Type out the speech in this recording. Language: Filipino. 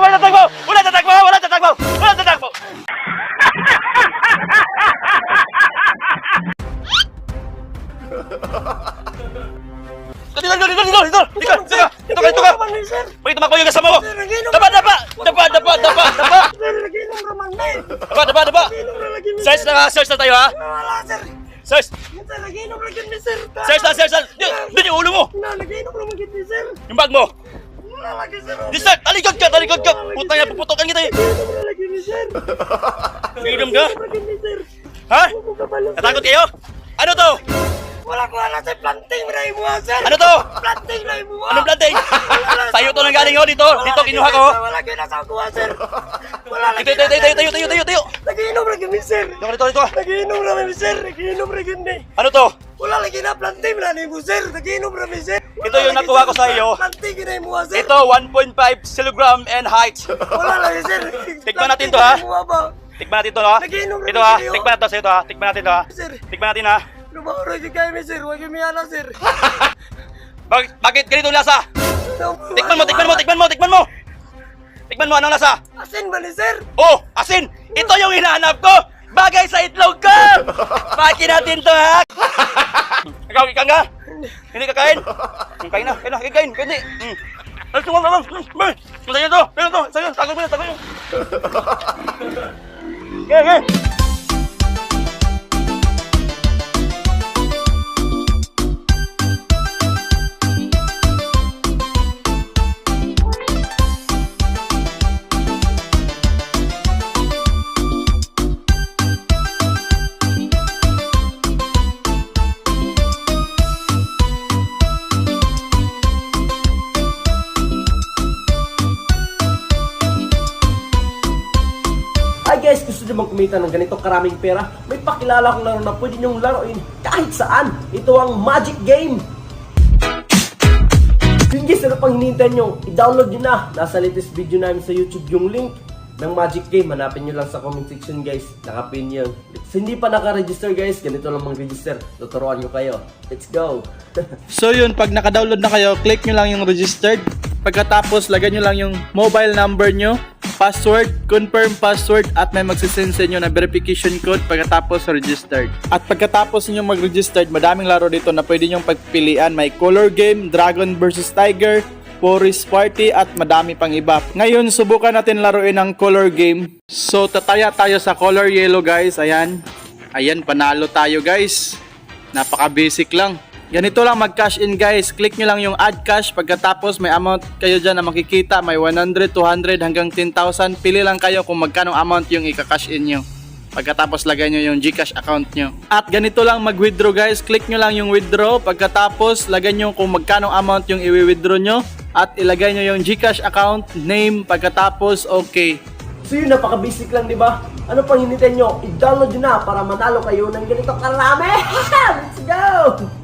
Wala tatakbo! Wala tatakbo! Wala tatakbo! Wala tatakbo! Dito! Dito ka! Pwede tumakbo yung kasama mo! Dapa! Search na tayo ha! Search! lagi ni sir. Sir. Doon yung ulo mo. Nag-inom naman gid ni sir. Yung bag mo. Wala lagi sir. Di sir, talikod ka. Putang na, puputokan kita eh. Nag-inom lagi ni sir. Inom ka? Lagi ni sir. Ha? Huwag ka balo, sir. Natakot kayo? Ano to? Wala ko alam sa planting na imuha sir. Ano to? Planting na imuha. Anong planting? Sa'yo to nang galing ho dito. Dito kinuha ko. Wala kayo nasa kuha sir. Wala lagi. Tayo. Nag-inom lagi ni sir. Dito. Nag-inom naman ni sir. Nag-inom lagi ni. Ano to? Wala lagi na planting na ni mo sir. Nag-inom naman sir. Ito yung nakuha ko sa iyo. Planting na imuha sir. Ito, 1.5 kilogram and height. Wala lagi sir. Tikman natin to, ha? Imuha ba? Tikman natin to, ha? Nag-inom Ito, naman ha? kayo. Tikman natin to sa'yo, ha? Tikman natin to, ha? Sir. Tikman natin, ha? Lumahuro yung kayo mi sir. Huwag yung miyala sir. Bakit ganito ang lasa? Tikman mo! Tikman mo, anong lasa? Asin ba ni sir? Oh, asin! Ito yung hinahanap ko! Bagay sa itlog ko! Baki natin to, ha? Ikaw, ikan ka? Hindi ka kain? Kain na. Kain. Ay, tumang. Sa'yo to. Tago mo. Okay. Hi guys, gusto nyo bang kumita ng ganito karaming pera? May pakilala kong laro na pwede nyong laruin kahit saan. Ito ang Magic Game. Yun guys, ano pang hinihintay nyo? I-download nyo na. Nasa latest video namin sa YouTube yung link ng Magic Game. Hanapin nyo lang sa comment section guys. Nakapin yun. If hindi pa naka-register guys, ganito lang mag-register. Tuturuan nyo kayo. Let's go! So yun, pag naka-download na kayo, click nyo lang yung registered. Pagkatapos, lagyan nyo lang yung mobile number nyo, password, confirm password, at may magsisend sa inyo na verification code pagkatapos registered. At pagkatapos nyo mag-registered, madaming laro dito na pwede nyong pagpilian. May color game, Dragon vs Tiger, Forest Party, at madami pang iba. Ngayon, subukan natin laruin ang color game. So, tataya tayo sa color yellow guys. Ayan, panalo tayo guys. Napaka-basic lang. Ganito lang mag-cash in guys. Click nyo lang yung add cash. Pagkatapos may amount kayo dyan na makikita. May 100, 200 hanggang 10,000. Pili lang kayo kung magkano amount yung ika-cash in nyo. Pagkatapos lagay nyo yung Gcash account nyo. At ganito lang mag-withdraw guys. Click nyo lang yung withdraw. Pagkatapos lagay nyo kung magkano amount yung i-withdraw nyo. At ilagay nyo yung Gcash account, name, pagkatapos okay. So yun, napaka-basic lang, di ba? Ano pang hinintay nyo? I-download nyo na para manalo kayo ng ganito karami. Let's go!